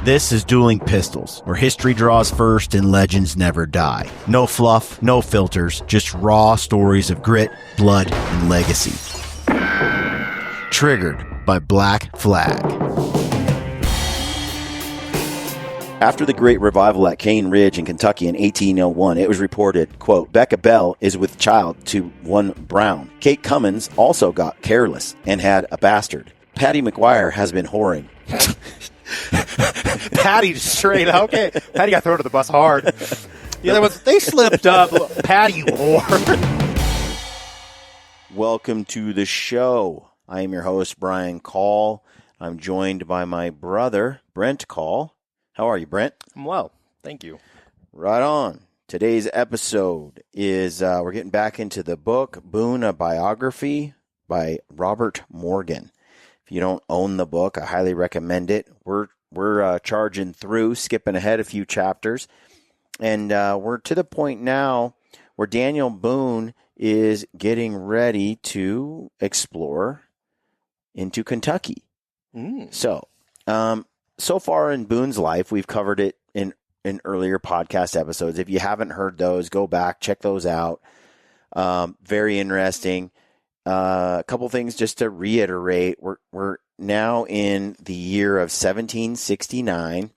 This is Dueling Pistols, where history draws first and legends never die. No fluff, no filters, just raw stories of grit, blood, and legacy. Triggered by Black Flag. After the Great Revival at Cane Ridge in Kentucky in 1801, it was reported, quote, Becca Bell is with child to one Brown. Kate Cummins also got careless and had a bastard. Patty McGuire has been whoring. Patty straight up. Okay. Patty got thrown to the bus hard. The other ones, they slipped up. Patty whore. Welcome to the show. I am your host, Brian Call. I'm joined by my brother, Brent Call. How are you, Brent? I'm well. Thank you. Right on. Today's episode is we're getting back into the book, Boone, a biography by Robert Morgan. If you don't own the book, I highly recommend it. We're charging through, skipping ahead a few chapters, and we're to the point now where Daniel Boone is getting ready to explore into Kentucky. So far in Boone's life, we've covered it in earlier podcast episodes. If you haven't heard those, go back, check those out. Very interesting. A couple things just to reiterate. We're now in the year of 1769.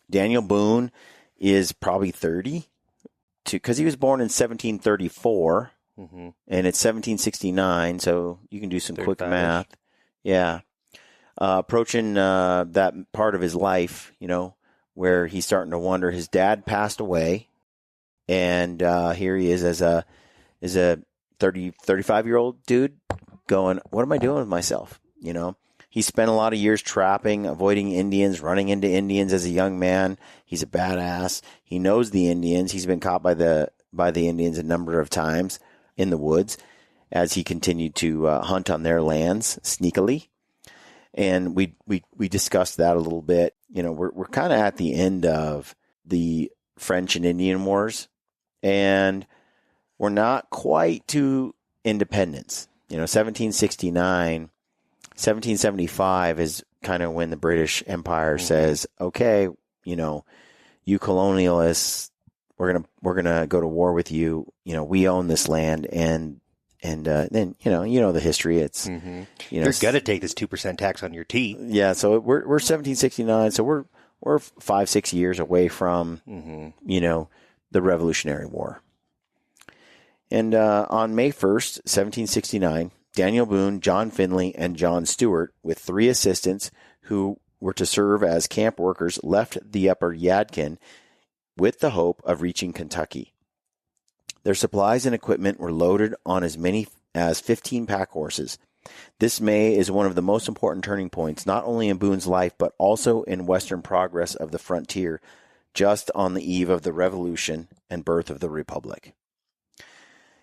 Daniel Boone is probably 30, because he was born in 1734, and it's 1769, so you can do some quick math. Yeah. Approaching that part of his life, where he's starting to wonder. His dad passed away, and here he is as a 35-year-old dude going, what am I doing with myself? He spent a lot of years trapping, avoiding Indians, running into Indians as a young man. He's a badass. He knows the Indians. He's been caught by the Indians a number of times in the woods as he continued to hunt on their lands sneakily. And we discussed that a little bit. We're kind of at the end of the French and Indian Wars, and we're not quite to independence. 1769, 1775 is kind of when the British Empire says, okay, you colonialists, we're gonna go to war with you. We own this land, and then the history. It's you're gonna take this 2% tax on your tea. Yeah, so we're 1769, so we're 5-6 years away from the Revolutionary War. And on May 1st, 1769, Daniel Boone, John Finley, and John Stewart, with 3 assistants who were to serve as camp workers, left the upper Yadkin with the hope of reaching Kentucky. Their supplies and equipment were loaded on as many as 15 pack horses. This May is one of the most important turning points, not only in Boone's life, but also in Western progress of the frontier, just on the eve of the Revolution and birth of the Republic.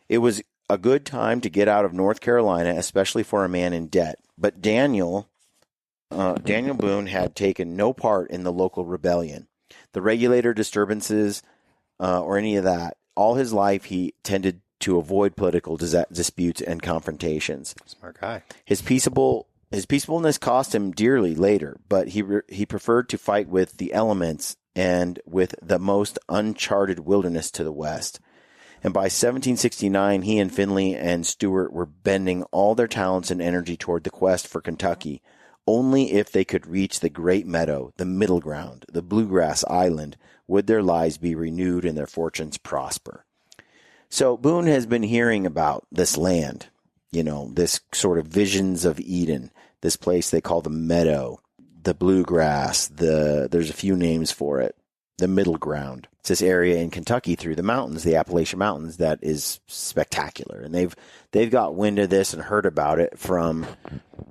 It was a good time to get out of North Carolina, especially for a man in debt. But Daniel Boone had taken no part in the local rebellion, the regulator disturbances, or any of that. All his life, he tended to avoid political disputes and confrontations. Smart guy. His peaceableness cost him dearly later, but he preferred to fight with the elements and with the most uncharted wilderness to the west. And by 1769, he and Finley and Stewart were bending all their talents and energy toward the quest for Kentucky. Only if they could reach the Great Meadow, the Middle Ground, the Bluegrass Island, would their lives be renewed and their fortunes prosper. So Boone has been hearing about this land, this sort of visions of Eden, this place they call the Meadow, the Bluegrass, there's a few names for it, the Middle Ground. It's this area in Kentucky through the mountains, the Appalachian Mountains, that is spectacular. And they've got wind of this and heard about it from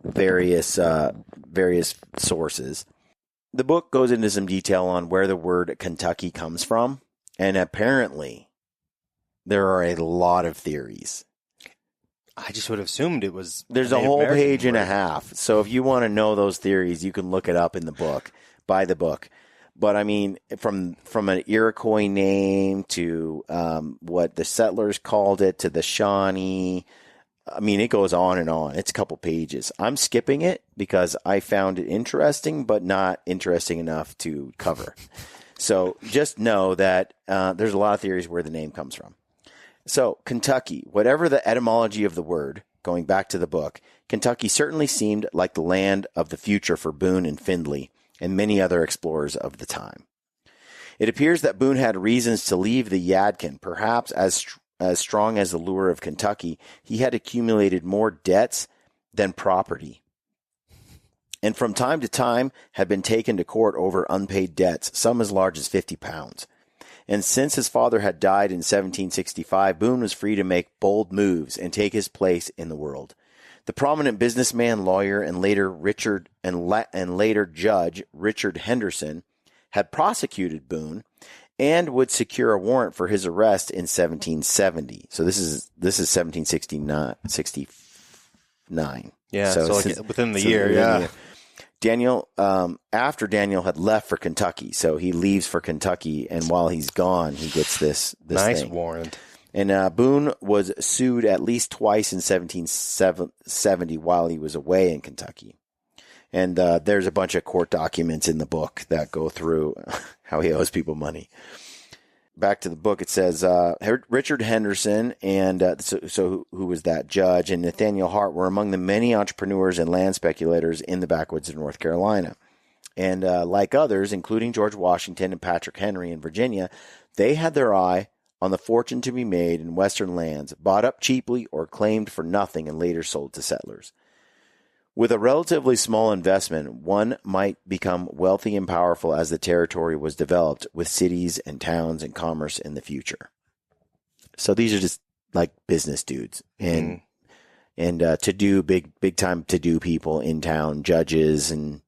various sources. The book goes into some detail on where the word Kentucky comes from, and apparently there are a lot of theories. I just would have assumed it was. There's a whole page and a half. So if you want to know those theories, you can look it up in the book, buy the book. But I mean, from an Iroquois name to what the settlers called it, to the Shawnee, I mean, it goes on and on. It's a couple pages. I'm skipping it because I found it interesting, but not interesting enough to cover. So just know that there's a lot of theories where the name comes from. So Kentucky, whatever the etymology of the word, going back to the book, Kentucky certainly seemed like the land of the future for Boone and Findlay and many other explorers of the time. It appears that Boone had reasons to leave the Yadkin, perhaps as strong as the lure of Kentucky. He had accumulated more debts than property, and from time to time had been taken to court over unpaid debts, some as large as 50 pounds. And since his father had died in 1765, Boone was free to make bold moves and take his place in the world. The prominent businessman, lawyer, and later later judge Richard Henderson had prosecuted Boone and would secure a warrant for his arrest in 1770. So this is 1769. Yeah, so like within the year, yeah. Daniel, after Daniel had left for Kentucky, so he leaves for Kentucky, and while he's gone, he gets this nice thing. warrant. And Boone was sued at least twice in 1770 while he was away in Kentucky. And there's a bunch of court documents in the book that go through how he owes people money. Back to the book, it says Richard Henderson and who was that judge, and Nathaniel Hart were among the many entrepreneurs and land speculators in the backwoods of North Carolina. And like others, including George Washington and Patrick Henry in Virginia, they had their eye on the fortune to be made in western lands, bought up cheaply or claimed for nothing and later sold to settlers. With a relatively small investment, one might become wealthy and powerful as the territory was developed with cities and towns and commerce in the future. So these are just like business dudes and to do big time to do people in town, judges and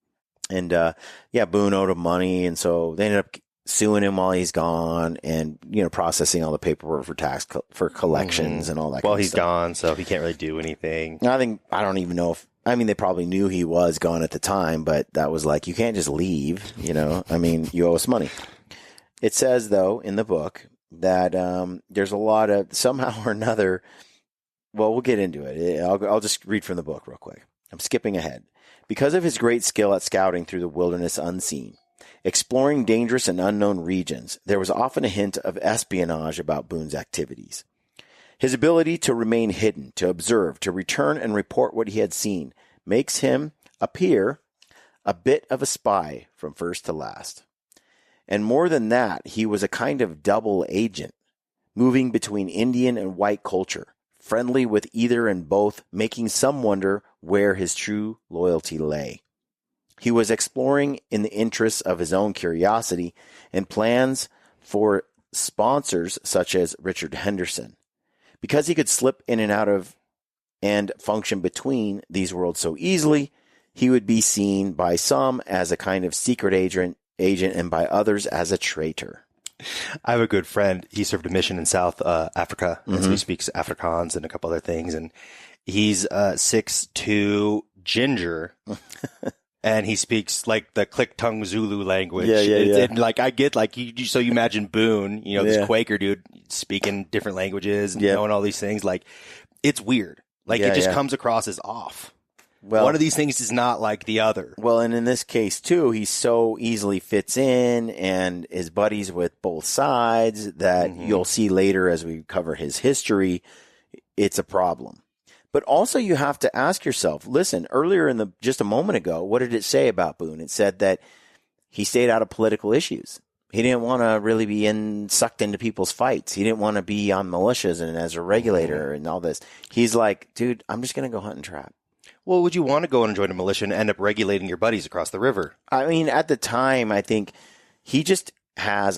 Boone owed him money, and so they ended up suing him while he's gone, and processing all the paperwork for collections and all that. Well, he's gone, so he can't really do anything. I don't even know if. I mean, they probably knew he was gone at the time, but that was like, you can't just leave. I mean, you owe us money. It says though in the book that there's a lot of somehow or another. Well, we'll get into it. I'll just read from the book real quick. I'm skipping ahead. Because of his great skill at scouting through the wilderness unseen, exploring dangerous and unknown regions, there was often a hint of espionage about Boone's activities. His ability to remain hidden, to observe, to return and report what he had seen, makes him appear a bit of a spy from first to last. And more than that, he was a kind of double agent, moving between Indian and white culture, friendly with either and both, making some wonder where his true loyalty lay. He was exploring in the interests of his own curiosity and plans for sponsors such as Richard Henderson. Because he could slip in and out of and function between these worlds so easily, he would be seen by some as a kind of secret agent and by others as a traitor. I have a good friend. He served a mission in South Africa, and so he speaks Afrikaans and a couple other things. And he's 6'2", ginger, and he speaks like the Click Tongue Zulu language. And like I get like so you imagine Boone, this Quaker dude speaking different languages and knowing all these things. Like it's weird. Like it just comes across as off. Well, one of these things is not like the other. Well, and in this case, too, he so easily fits in and is buddies with both sides that you'll see later as we cover his history, it's a problem. But also you have to ask yourself, listen, earlier just a moment ago, what did it say about Boone? It said that he stayed out of political issues. He didn't want to really be sucked into people's fights. He didn't want to be on militias and as a regulator and all this. He's like, dude, I'm just going to go hunt and trap. Well, would you want to go and join a militia and end up regulating your buddies across the river? I mean, at the time, I think he just has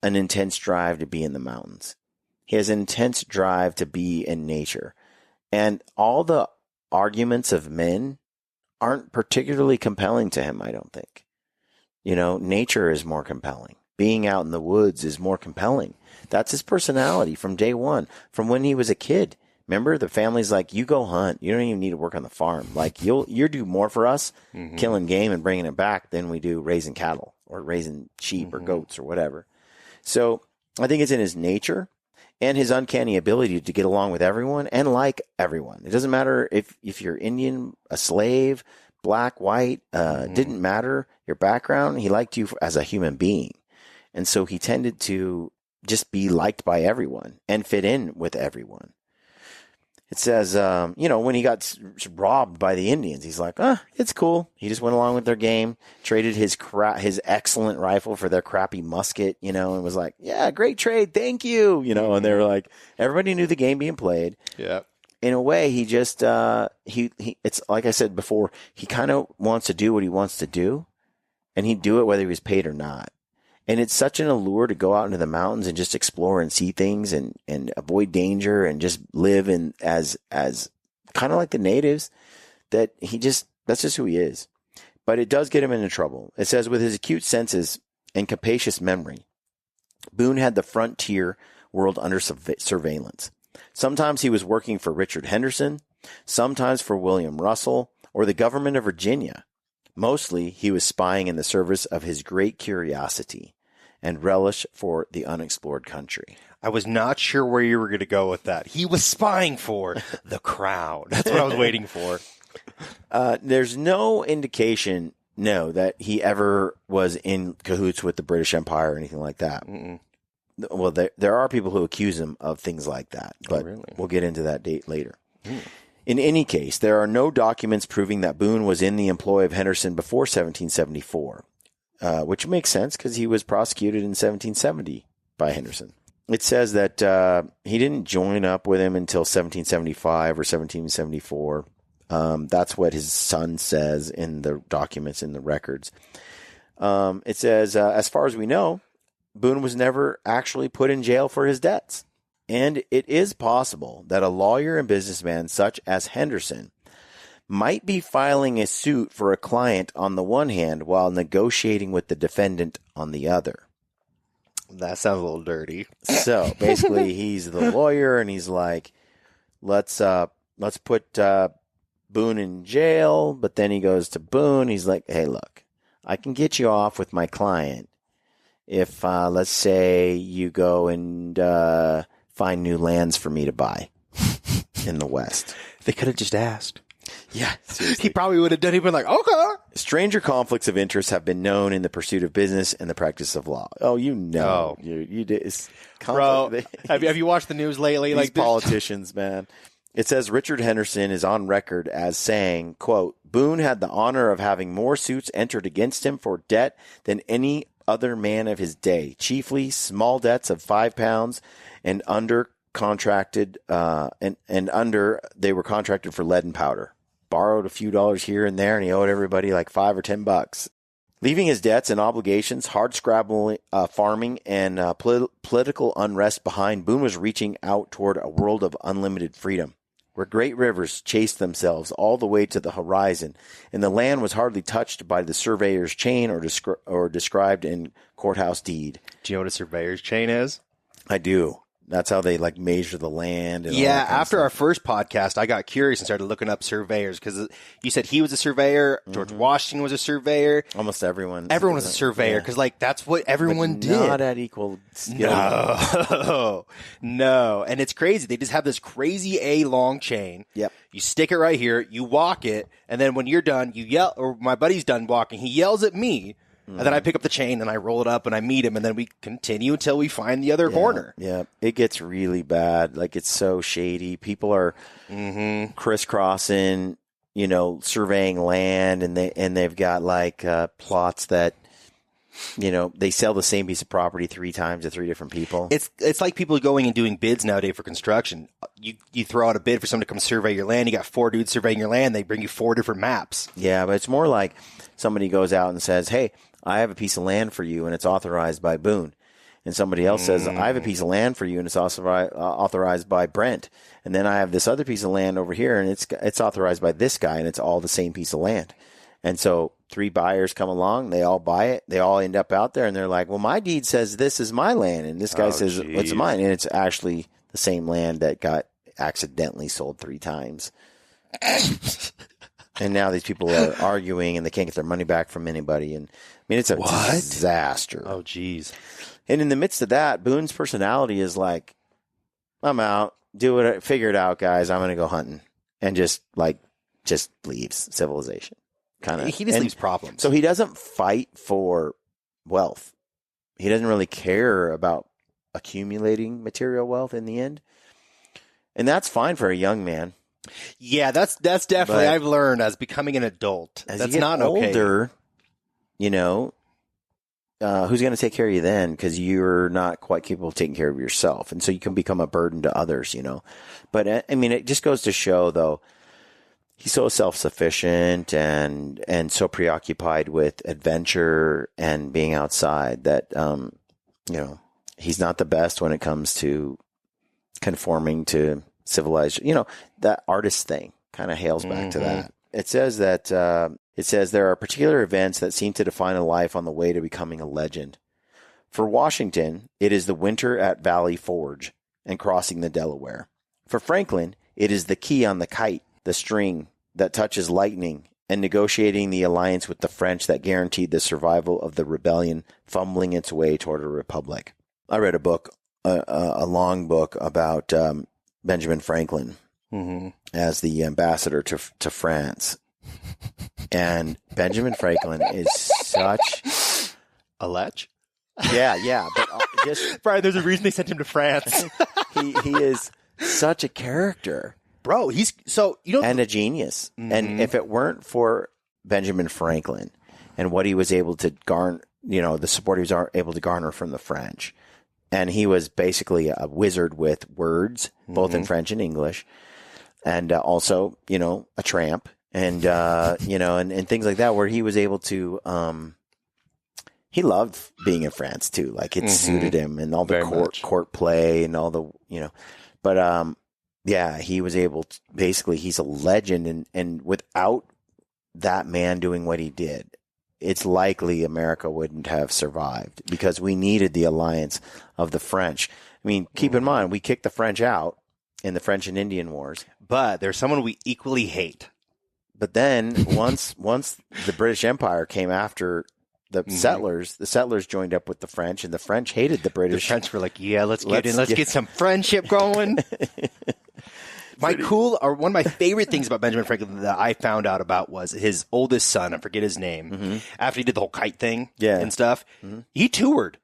an intense drive to be in the mountains. He has an intense drive to be in nature. And all the arguments of men aren't particularly compelling to him, I don't think. Nature is more compelling. Being out in the woods is more compelling. That's his personality from day one, from when he was a kid. Remember, the family's like, you go hunt. You don't even need to work on the farm. Like, you do more for us killing game and bringing it back than we do raising cattle or raising sheep or goats or whatever. So I think it's in his nature. and his uncanny ability to get along with everyone and like everyone. It doesn't matter if you're Indian, a slave, black, white, didn't matter your background. He liked you as a human being. And so he tended to just be liked by everyone and fit in with everyone. It says, when he got robbed by the Indians, he's like, it's cool. He just went along with their game, traded his excellent rifle for their crappy musket, and was like, yeah, great trade. Thank you. And they were like, everybody knew the game being played. Yeah. In a way, he just, it's like I said before, he kind of wants to do what he wants to do, and he'd do it whether he was paid or not. And it's such an allure to go out into the mountains and just explore and see things and avoid danger and just live in as kind of like the natives that's just who he is. But it does get him into trouble. It says, with his acute senses and capacious memory, Boone had the frontier world under surveillance. Sometimes he was working for Richard Henderson, sometimes for William Russell or the government of Virginia. Mostly, he was spying in the service of his great curiosity and relish for the unexplored country. I was not sure where you were going to go with that. He was spying for the crowd. That's what I was waiting for. There's no indication, that he ever was in cahoots with the British Empire or anything like that. Mm-mm. Well, there are people who accuse him of things like that, but we'll get into that date later. Mm. In any case, there are no documents proving that Boone was in the employ of Henderson before 1774, which makes sense because he was prosecuted in 1770 by Henderson. It says that he didn't join up with him until 1775 or 1774. That's what his son says in the documents, in the records. It says, as far as we know, Boone was never actually put in jail for his debts. And it is possible that a lawyer and businessman such as Henderson might be filing a suit for a client on the one hand while negotiating with the defendant on the other. That sounds a little dirty. So basically he's the lawyer and he's like, let's put Boone in jail. But then he goes to Boone. He's like, hey, look, I can get you off with my client if, let's say you go and find new lands for me to buy in the West. They could have just asked. Yeah, seriously. He probably would have done. He'd been like, okay. Stranger conflicts of interest have been known in the pursuit of business and the practice of law. Oh, you did. Bro, have you watched the news lately? These politicians, man. It says Richard Henderson is on record as saying, quote, Boone had the honor of having more suits entered against him for debt than any other man of his day, chiefly small debts of £5 and under contracted, and under they were contracted for lead and powder. Borrowed a few dollars here and there, and he owed everybody like $5 or $10. Leaving his debts and obligations, hard-scrabbling farming, and political unrest behind, Boone was reaching out toward a world of unlimited freedom, where great rivers chased themselves all the way to the horizon, and the land was hardly touched by the surveyor's chain or described in courthouse deed. Do you know what a surveyor's chain is? I do. That's how they like measure the land. And yeah, after our first podcast, I got curious and started looking up surveyors because you said he was a surveyor. George Washington was a surveyor. Almost everyone. Everyone was a surveyor because like that's what everyone did. Not at equal skill. No. And it's crazy. They just have this crazy A-long chain. Yep. You stick it right here. You walk it. And then when you're done, you yell, or my buddy's done walking. He yells at me. And then I pick up the chain and I roll it up and I meet him and then we continue until we find the other corner. Yeah, it gets really bad. Like it's so shady. People are crisscrossing, surveying land, and they've got like plots that, they sell the same piece of property 3 times to 3 different people. It's like people going and doing bids nowadays for construction. You throw out a bid for someone to come survey your land. You got 4 dudes surveying your land. They bring you 4 different maps. Yeah, but it's more like somebody goes out and says, hey, I have a piece of land for you, and it's authorized by Boone. And somebody else says, I have a piece of land for you, and it's also authorized by Brent. And then I have this other piece of land over here, and it's authorized by this guy, and it's all the same piece of land. And so 3 buyers come along, they all buy it, they all end up out there, and they're like, well, my deed says this is my land, and this guy says it's mine. And it's actually the same land that got accidentally sold 3 times. And now these people are arguing, and they can't get their money back from anybody. And I mean, it's a disaster. Oh, geez. And in the midst of that, Boone's personality is like I'm out. Do it. Figure it out, guys. I'm going to go hunting. And just leaves civilization. Kind of. He just leaves problems. So he doesn't fight for wealth. He doesn't really care about accumulating material wealth in the end. And that's fine for a young man. Yeah, that's definitely, I've learned as becoming an adult. As that's you get not older, okay. Who's going to take care of you then? Because you're not quite capable of taking care of yourself. And so you can become a burden to others, But, I mean, it just goes to show, though, he's so self-sufficient and so preoccupied with adventure and being outside that, he's not the best when it comes to conforming to civilized. That artist thing kind of hails back to that. It says that there are particular events that seem to define a life on the way to becoming a legend. For Washington, it is the winter at Valley Forge and crossing the Delaware. For Franklin, it is the key on the kite, the string that touches lightning, and negotiating the alliance with the French that guaranteed the survival of the rebellion fumbling its way toward a republic. I read a book, a long book about Benjamin Franklin as the ambassador to France. And Benjamin Franklin is such a lech. Yeah, but just Brian, there's a reason they sent him to France. he is such a character, bro. He's and a genius. And if it weren't for Benjamin Franklin and what he was able to garner, the support he was able to garner from the French, and he was basically a wizard with words, both in French and English, and also a tramp. And, and things like that, where he was able to, he loved being in France too. Like it suited him and all the court play and all the, but, he was able to, basically he's a legend. And without that man doing what he did, it's likely America wouldn't have survived because we needed the alliance of the French. I mean, keep in mind, we kicked the French out in the French and Indian Wars, but there's someone we equally hate. But then once the British Empire came after the settlers joined up with the French, and the French hated the British. The French were like, "Yeah, let's get some friendship going." One of my favorite things about Benjamin Franklin that I found out about was his oldest son. I forget his name. After he did the whole kite thing and stuff, he toured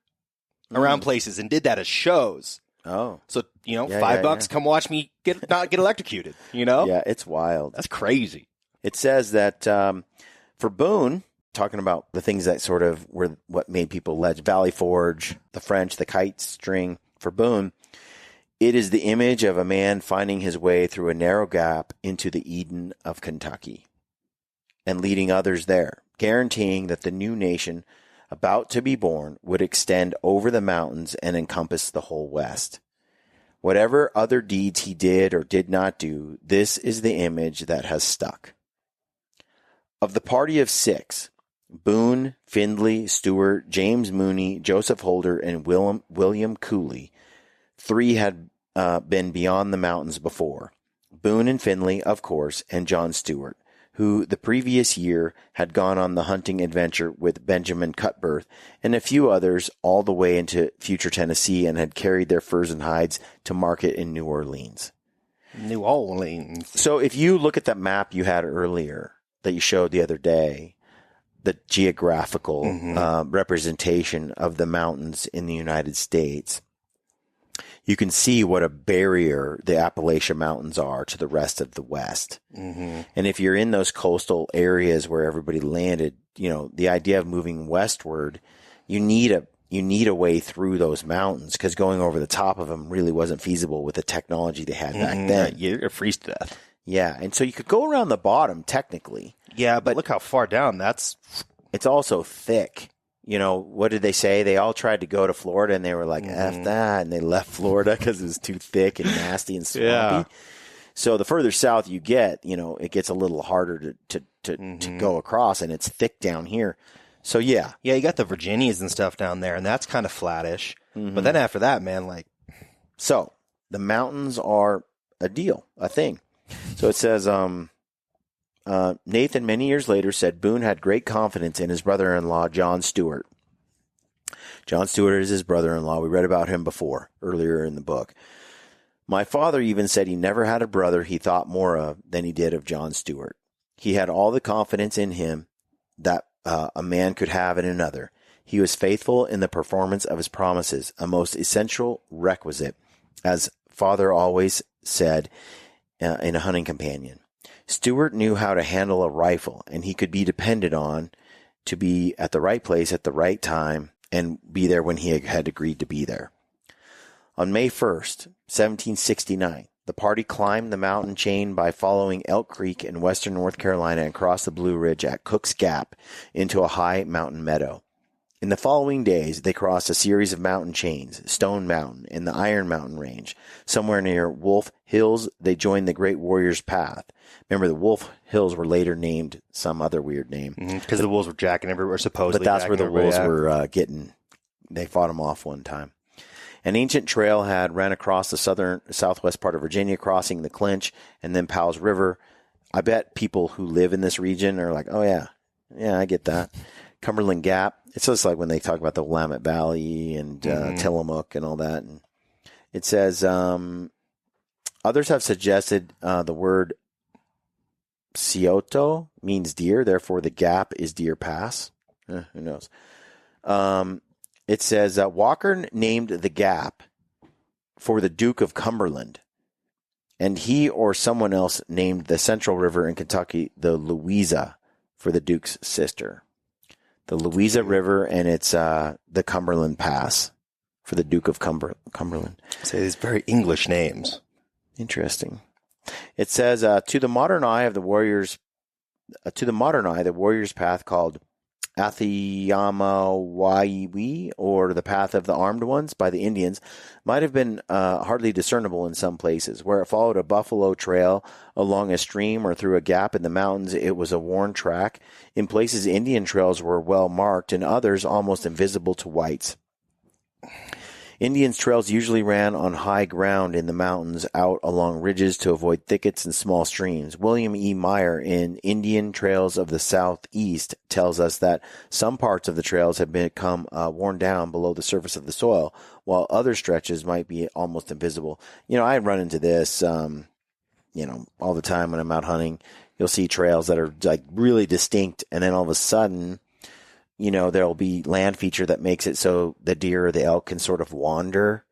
around places and did that as shows. Oh, so $5, come watch me not get electrocuted. Yeah, it's wild. That's crazy. It says that for Boone, talking about the things that sort of were what made people legend, Valley Forge, the French, the kite string, for Boone, it is the image of a man finding his way through a narrow gap into the Eden of Kentucky and leading others there, guaranteeing that the new nation about to be born would extend over the mountains and encompass the whole West. Whatever other deeds he did or did not do, this is the image that has stuck. Of the party of 6, Boone, Findlay, Stewart, James Mooney, Joseph Holder, and William Cooley, 3 had been beyond the mountains before. Boone and Findlay, of course, and John Stewart, who the previous year had gone on the hunting adventure with Benjamin Cutbirth, and a few others all the way into future Tennessee and had carried their furs and hides to market in New Orleans. New Orleans. So if you look at that map you had earlier, that you showed the other day, the geographical representation of the mountains in the United States, you can see what a barrier the Appalachian Mountains are to the rest of the West. And if you're in those coastal areas where everybody landed, the idea of moving westward, you need a way through those mountains because going over the top of them really wasn't feasible with the technology they had back then. You're freeze to death. Yeah, and so you could go around the bottom technically. Yeah, but look how far down it's also thick. What did they say? They all tried to go to Florida and they were like, F that. And they left Florida because it was too thick and nasty and swampy. Yeah. So the further south you get, it gets a little harder to go across and it's thick down here. So yeah. Yeah, you got the Virginias and stuff down there and that's kind of flattish. But then after that, man, So the mountains are a deal, a thing. So it says, Nathan, many years later, said Boone had great confidence in his brother-in-law, John Stewart. John Stewart is his brother-in-law. We read about him earlier in the book. My father even said he never had a brother he thought more of than he did of John Stewart. He had all the confidence in him that a man could have in another. He was faithful in the performance of his promises, a most essential requisite, as father always said in a hunting companion. Stewart knew how to handle a rifle, and he could be depended on to be at the right place at the right time and be there when he had agreed to be there. On May 1st, 1769, the party climbed the mountain chain by following Elk Creek in western North Carolina and crossed the Blue Ridge at Cook's Gap into a high mountain meadow. In the following days, they crossed a series of mountain chains, Stone Mountain and the Iron Mountain Range. Somewhere near Wolf Hills, they joined the Great Warrior's Path. Remember, the Wolf Hills were later named some other weird name. Because the wolves were jacking everywhere, supposedly. But that's where the wolves were getting, they fought them off one time. An ancient trail had ran across the southwest part of Virginia, crossing the Clinch and then Powell's River. I bet people who live in this region are like, oh, yeah, I get that. Cumberland Gap. It's just like when they talk about the Willamette Valley and Tillamook and all that. And it says, others have suggested the word Scioto means deer, therefore the gap is Deer Pass. Who knows? It says Walker named the gap for the Duke of Cumberland, and he or someone else named the Central River in Kentucky the Louisa for the Duke's sister. The Louisa River, and it's the Cumberland Pass for the Duke of Cumberland. So these very English names. Interesting. It says to the modern eye, the warrior's path called Athiyama-Waiwi, or the path of the armed ones by the Indians, might have been hardly discernible in some places. Where it followed a buffalo trail along a stream or through a gap in the mountains, it was a worn track. In places, Indian trails were well marked, and others almost invisible to whites. Indians' trails usually ran on high ground in the mountains, out along ridges to avoid thickets and small streams. William E. Meyer in Indian Trails of the Southeast tells us that some parts of the trails have become worn down below the surface of the soil, while other stretches might be almost invisible. I run into this, all the time when I'm out hunting. You'll see trails that are like really distinct, and then all of a sudden, there'll be land feature that makes it so the deer or the elk can sort of wander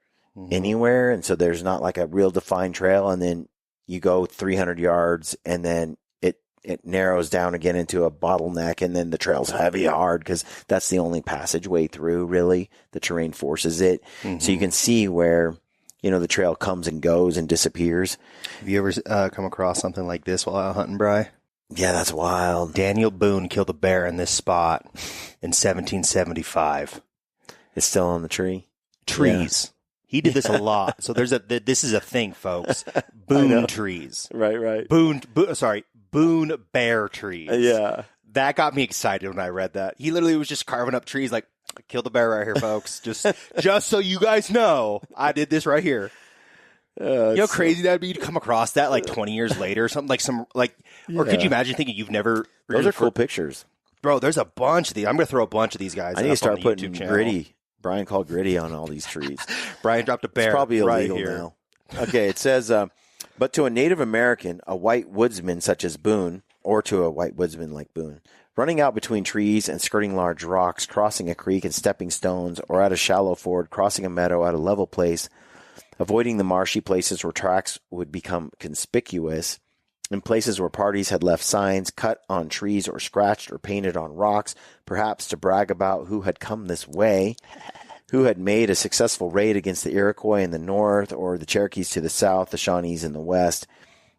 anywhere. And so there's not like a real defined trail. And then you go 300 yards and then it narrows down again into a bottleneck. And then the trail's heavy hard because that's the only passageway through, really. The terrain forces it. So you can see where, the trail comes and goes and disappears. Have you ever come across something like this while out hunting, Bri? Yeah, that's wild. Daniel Boone killed a bear in this spot in 1775. It's still on the tree. Trees. Yeah. He did this a lot. So this is a thing, folks. Boone trees. Right. Boone bear trees. Yeah. That got me excited when I read that. He literally was just carving up trees like, kill the bear right here, folks. Just so you guys know, I did this right here. You know how crazy that'd be to come across that like 20 years later or something or could you imagine thinking you've never? Those are cool pictures, bro. There's a bunch of these. I'm going to throw a bunch of these guys. I need to start putting gritty. Brian called gritty on all these trees. Brian dropped a bear. It's probably illegal right here. now. Okay, it says, but to a Native American, a white woodsman such as Boone, or to a white woodsman like Boone, running out between trees and skirting large rocks, crossing a creek and stepping stones, or at a shallow ford, crossing a meadow at a level place, avoiding the marshy places where tracks would become conspicuous, in places where parties had left signs cut on trees or scratched or painted on rocks, perhaps to brag about who had come this way, who had made a successful raid against the Iroquois in the north or the Cherokees to the south, the Shawnees in the west.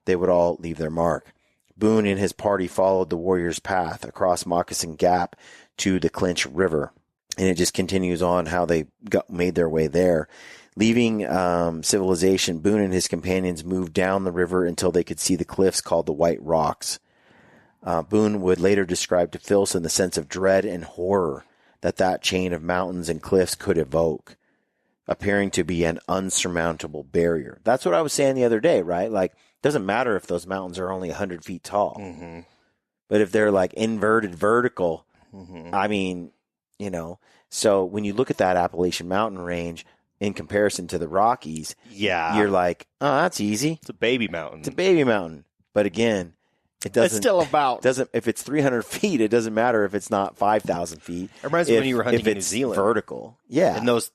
They would all leave their mark. Boone and his party followed the warrior's path across Moccasin Gap to the Clinch River, and it just continues on how they made their way there. Leaving civilization, Boone and his companions moved down the river until they could see the cliffs called the White Rocks. Boone would later describe to Filson the sense of dread and horror that chain of mountains and cliffs could evoke, appearing to be an unsurmountable barrier. That's what I was saying the other day, right? Like, it doesn't matter if those mountains are only 100 feet tall. Mm-hmm. But if they're like inverted vertical, I mean, so when you look at that Appalachian Mountain range, in comparison to the Rockies, Yeah. you're like, oh, that's easy. It's a baby mountain. It's a baby mountain. But again, it doesn't. It's still about. If it's 300 feet, it doesn't matter if it's not 5,000 feet. It reminds me when you were hunting in New Zealand. Vertical. Yeah. And those,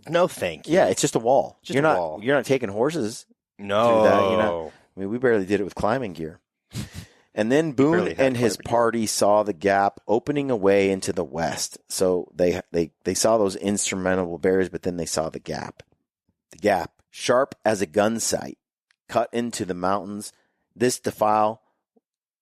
no thank you. Yeah, it's just a wall. Just a wall. You're not taking horses. No. Through that. I mean, we barely did it with climbing gear. And then Boone and his party saw the gap opening away into the west. So they saw those insurmountable barriers, but then they saw the gap. The gap, sharp as a gun sight, cut into the mountains. This defile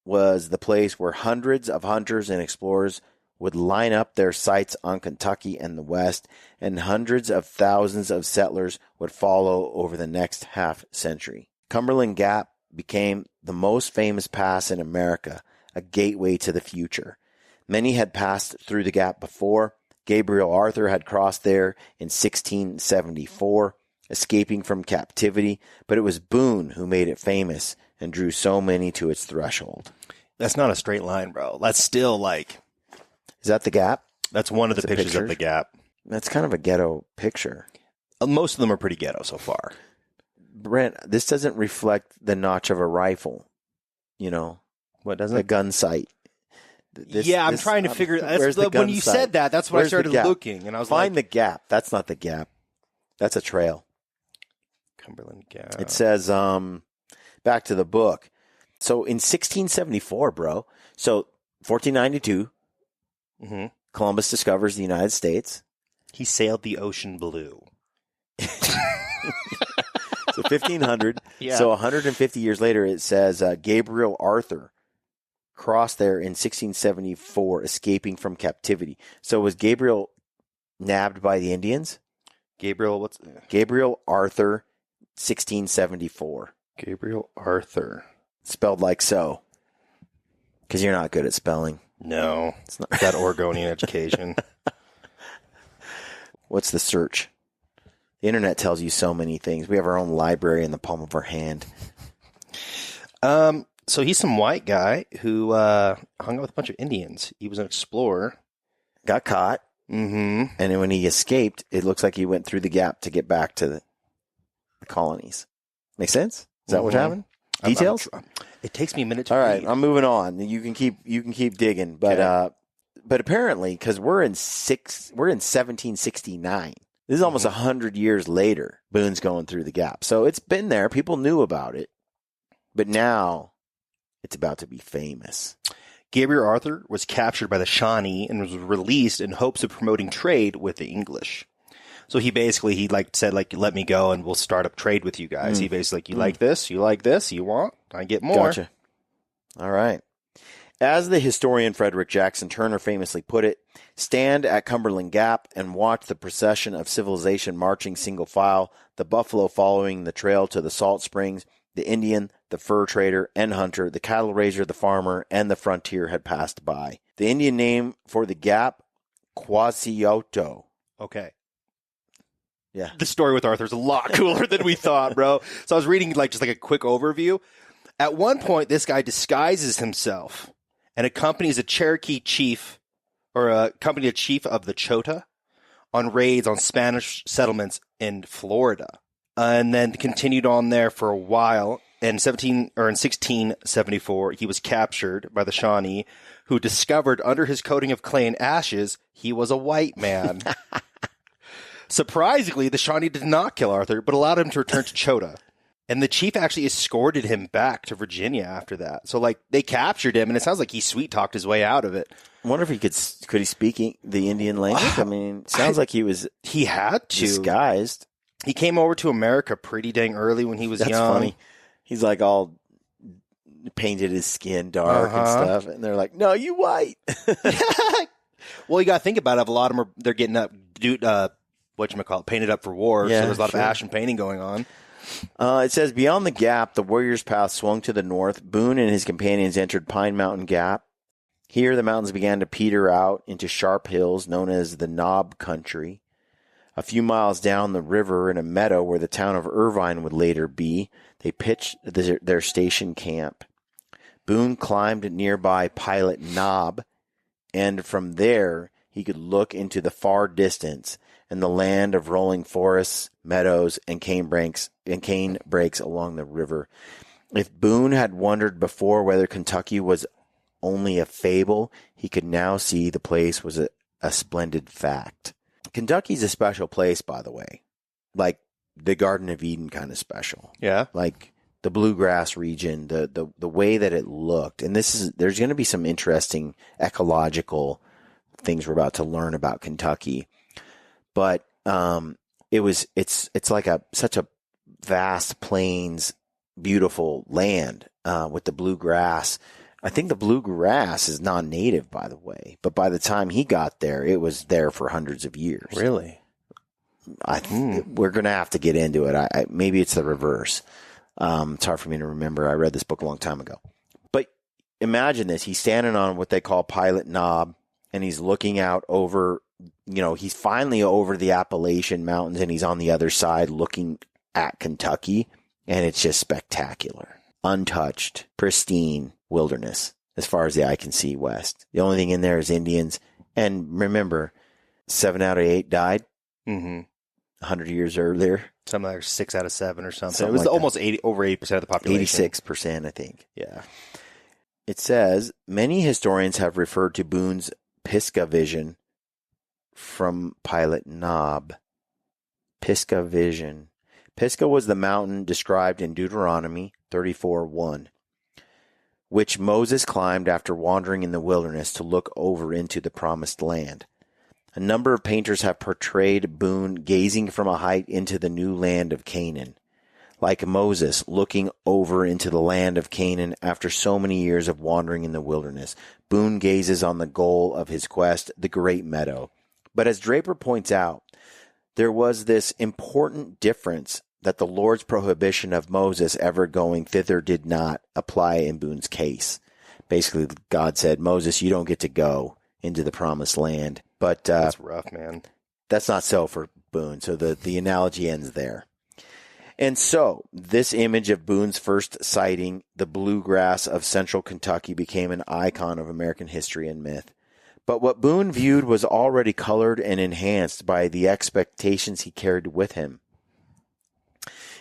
was the place where hundreds of hunters and explorers would line up their sights on Kentucky and the West, and hundreds of thousands of settlers would follow over the next half century. Cumberland Gap became the most famous pass in America, a gateway to the future. Many had passed through the gap before. Gabriel Arthur had crossed there in 1674, escaping from captivity, but it was Boone who made it famous and drew so many to its threshold. That's not a straight line, bro. That's still like... Is that the gap? That's one of the pictures of the gap. That's kind of a ghetto picture. Most of them are pretty ghetto so far. Brent, this doesn't reflect the notch of a rifle, What doesn't? A gun sight. I'm trying to figure. When you said that, that's when I started looking, and I was find the gap. That's not the gap. That's a trail. Cumberland Gap. It says, back to the book. So in 1674, bro. So 1492, Columbus discovers the United States. He sailed the ocean blue. So 1500. Yeah. So 150 years later, it says Gabriel Arthur crossed there in 1674, escaping from captivity. So was Gabriel nabbed by the Indians? Gabriel Arthur, 1674. Gabriel Arthur. Spelled like so. Because you're not good at spelling. No. It's not that Oregonian education. What's the search? The internet tells you so many things. We have our own library in the palm of our hand. So he's some white guy who hung out with a bunch of Indians. He was an explorer. Got caught. Mm-hmm. And then when he escaped, it looks like he went through the gap to get back to the colonies. Make sense? Is that what happened? Details? It takes me a minute to read. All right, I'm moving on. You can keep digging, but okay. But apparently, because we're in 1769. This is almost 100 years later. Boone's going through the gap, so it's been there. People knew about it, but now it's about to be famous. Gabriel Arthur was captured by the Shawnee and was released in hopes of promoting trade with the English. So he said, let me go and we'll start up trade with you guys. He basically, like this, you want, I get more. Gotcha. All right. As the historian Frederick Jackson Turner famously put it, stand at Cumberland Gap and watch the procession of civilization marching single file, the buffalo following the trail to the salt springs, the Indian, the fur trader and hunter, the cattle raiser, the farmer, and the frontier had passed by. The Indian name for the gap, Quassioto. Okay. Yeah. The story with Arthur is a lot cooler than we thought, bro. So I was reading just a quick overview. At one point, this guy disguises himself and accompanies a Cherokee chief of the Chota on raids on Spanish settlements in Florida, and then continued on there for a while. In 1674, he was captured by the Shawnee, who discovered under his coating of clay and ashes he was a white man. Surprisingly, the Shawnee did not kill Arthur, but allowed him to return to Chota. And the chief actually escorted him back to Virginia after that. So, they captured him, and it sounds like he sweet-talked his way out of it. I wonder if he could he speak the Indian language? I mean, sounds like he had to. Disguised. He came over to America pretty dang early when he was young. That's funny. He's all painted his skin dark and stuff, and they're like, "No, you white." Well, you got to think about it. A lot of them they're getting up, painted up for war. Yeah, so there's a lot of ash and painting going on. It says, beyond the gap, the warrior's path swung to the north. Boone and his companions entered Pine Mountain Gap. Here, the mountains began to peter out into sharp hills known as the Knob Country. A few miles down the river, in a meadow where the town of Irvine would later be, they pitched their station camp. Boone climbed nearby Pilot Knob, and from there he could look into the far distance and the land of rolling forests, meadows, and cane breaks along the river. If Boone had wondered before whether Kentucky was only a fable, he could now see the place was a splendid fact. Kentucky's a special place, by the way. Like the Garden of Eden kind of special. Yeah. Like the bluegrass region, the way that it looked. And there's going to be some interesting ecological things we're about to learn about Kentucky. But it's like such a vast plains, beautiful land with the bluegrass. I think the bluegrass is non-native, by the way. But by the time he got there, it was there for hundreds of years. Really? We're going to have to get into it. Maybe it's the reverse. It's hard for me to remember. I read this book a long time ago. But imagine this. He's standing on what they call Pilot Knob, and he's looking out over, he's finally over the Appalachian Mountains, and he's on the other side looking at Kentucky, and it's just spectacular. Untouched, pristine wilderness as far as the eye can see west. The only thing in there is Indians. And remember, 7 out of 8 died 100 years earlier. Something like 6 out of 7 or something. Something It was like almost over 80% of the population. 86%, I think. Yeah. It says, many historians have referred to Boone's Pisgah vision from Pilot Knob. Pisgah vision. Pisgah was the mountain described in Deuteronomy 34:1, which Moses climbed after wandering in the wilderness to look over into the promised land. A number of painters have portrayed Boone gazing from a height into the new land of Canaan. Like Moses looking over into the land of Canaan after so many years of wandering in the wilderness, Boone gazes on the goal of his quest, the great meadow. But as Draper points out, there was this important difference that the Lord's prohibition of Moses ever going thither did not apply in Boone's case. Basically, God said, Moses, you don't get to go into the promised land. But that's rough, man. That's not so for Boone. So the analogy ends there. And so this image of Boone's first sighting, the bluegrass of central Kentucky, became an icon of American history and myth. But what Boone viewed was already colored and enhanced by the expectations he carried with him.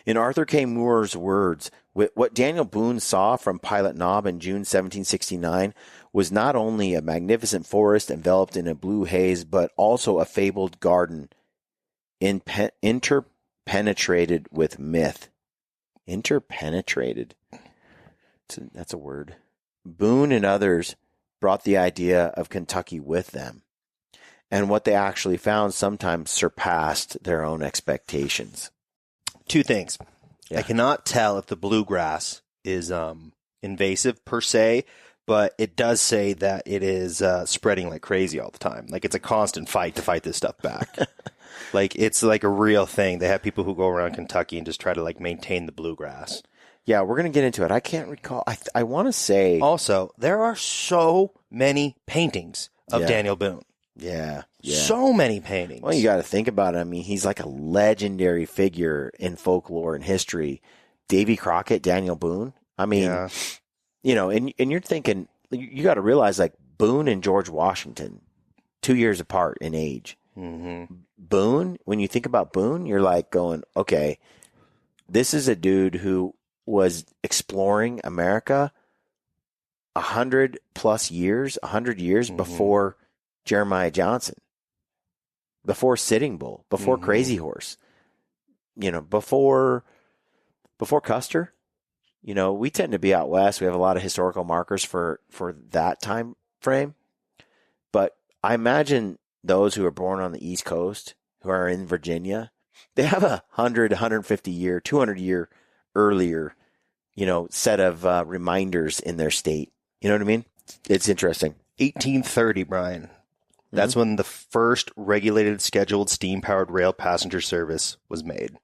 In Arthur K. Moore's words, what Daniel Boone saw from Pilot Knob in June 1769 was not only a magnificent forest enveloped in a blue haze, but also a fabled garden interpenetrated with myth. Interpenetrated. That's a word. Boone and others brought the idea of Kentucky with them, and what they actually found sometimes surpassed their own expectations. 2 things. Yeah. I cannot tell if the bluegrass is invasive per se, but it does say that it is spreading like crazy all the time. Like it's a constant fight to fight this stuff back. Like it's like a real thing. They have people who go around Kentucky and just try to like maintain the bluegrass. Yeah, we're going to get into it. I can't recall. I want to say... Also, there are so many paintings of Daniel Boone. Yeah. So many paintings. Well, you got to think about it. I mean, he's like a legendary figure in folklore and history. Davy Crockett, Daniel Boone. I mean, and you're thinking, you got to realize like Boone and George Washington, 2 years apart in age. Mm-hmm. Boone, when you think about Boone, you're like going, okay, this is a dude who was exploring America 100 years before Jeremiah Johnson, before Sitting Bull, before Crazy Horse, before Custer. We tend to be out west. We have a lot of historical markers for that time frame. But I imagine those who are born on the East Coast, who are in Virginia, they have 100, 150 year, 200 year earlier, set of reminders in their state. You know what I mean? It's interesting. 1830, Brian. That's when the first regulated scheduled steam-powered rail passenger service was made.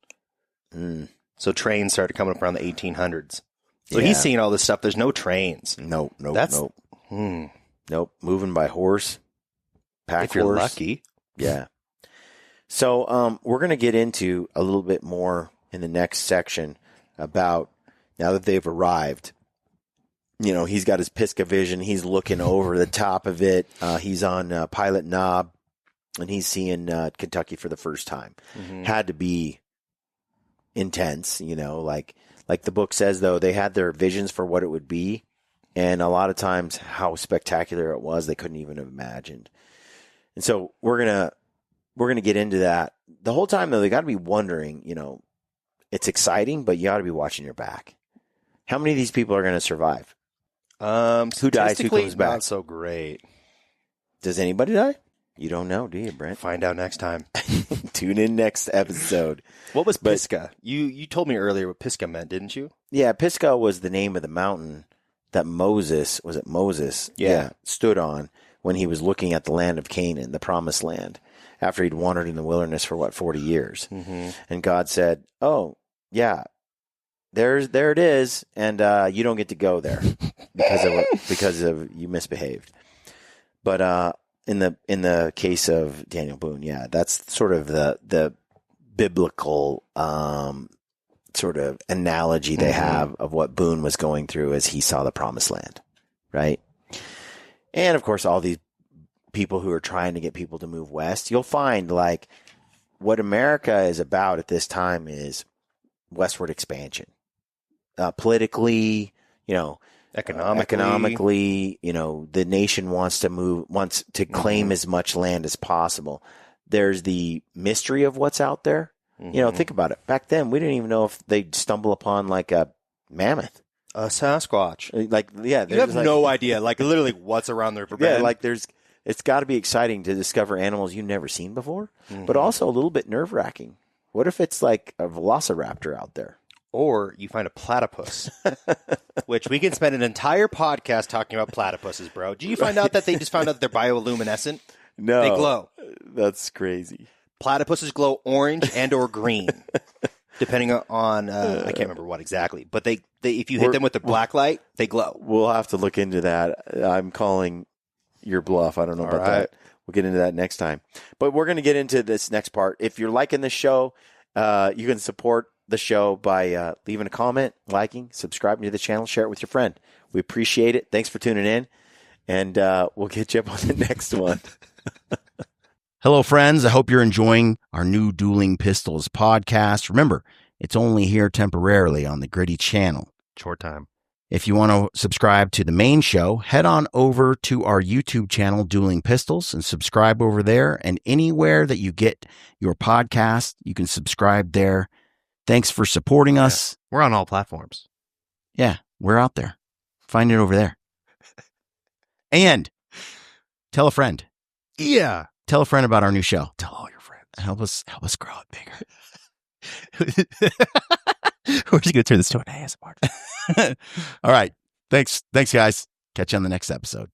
So trains started coming up around the 1800s. So he's seeing all this stuff. There's no trains. Nope. Nope. Moving by horse, pack if you're horse. lucky. Yeah. So we're going to get into a little bit more in the next section about now that they've arrived. He's got his Pisgah vision. He's looking over the top of it. He's on Pilot Knob. and he's seeing Kentucky for the first time. Mm-hmm. Had to be intense, like the book says, though, they had their visions for what it would be, and a lot of times how spectacular it was, they couldn't even have imagined. And so we're gonna get into that. The whole time, though, they got to be wondering, it's exciting, but you got to be watching your back. How many of these people are going to survive? Who dies? Who comes back? Not so great. Does anybody die? You don't know, do you, Brent? Find out next time. Tune in next episode. What was Pisgah? You told me earlier what Pisgah meant, didn't you? Yeah, Pisgah was the name of the mountain that Moses, Yeah. stood on when he was looking at the land of Canaan, the promised land, after he'd wandered in the wilderness for 40 years. Mm-hmm. And God said, "Oh, yeah, there it is, and you don't get to go there because of you misbehaved." But in the case of Daniel Boone, yeah, that's sort of the biblical sort of analogy they have of what Boone was going through as he saw the promised land, right? And of course, all these people who are trying to get people to move west, you'll find like what America is about at this time is westward expansion, politically, economically, the nation wants to claim as much land as possible. There's the mystery of what's out there. Think about it. Back then, we didn't even know if they'd stumble upon like a mammoth. A Sasquatch. You have no idea, like literally what's around there. It's got to be exciting to discover animals you've never seen before, but also a little bit nerve-wracking. What if it's like a velociraptor out there? Or you find a platypus, which we can spend an entire podcast talking about platypuses, bro. Did you find out that they just found out they're bioluminescent? No. They glow. That's crazy. Platypuses glow orange and or green, depending on, I can't remember what exactly. But they if you hit them with the black light, they glow. We'll have to look into that. I'm calling your bluff. I don't know about that. We'll get into that next time. But we're going to get into this next part. If you're liking the show, you can support the show by leaving a comment, liking, subscribing to the channel, share it with your friend. We appreciate it. Thanks for tuning in, and we'll get you up on the next one. Hello, friends. I hope you're enjoying our new Dueling Pistols podcast. Remember, it's only here temporarily on the Gritty channel. Short time. If you want to subscribe to the main show, head on over to our YouTube channel, Dueling Pistols, and subscribe over there. And anywhere that you get your podcast, you can subscribe there. Thanks for supporting us. We're on all platforms. Yeah, we're out there. Find it over there. And tell a friend. Yeah. Tell a friend about our new show. Tell all your friends. Help us grow it bigger. We're just going to turn this to an ASMR. All right. Thanks, guys. Catch you on the next episode.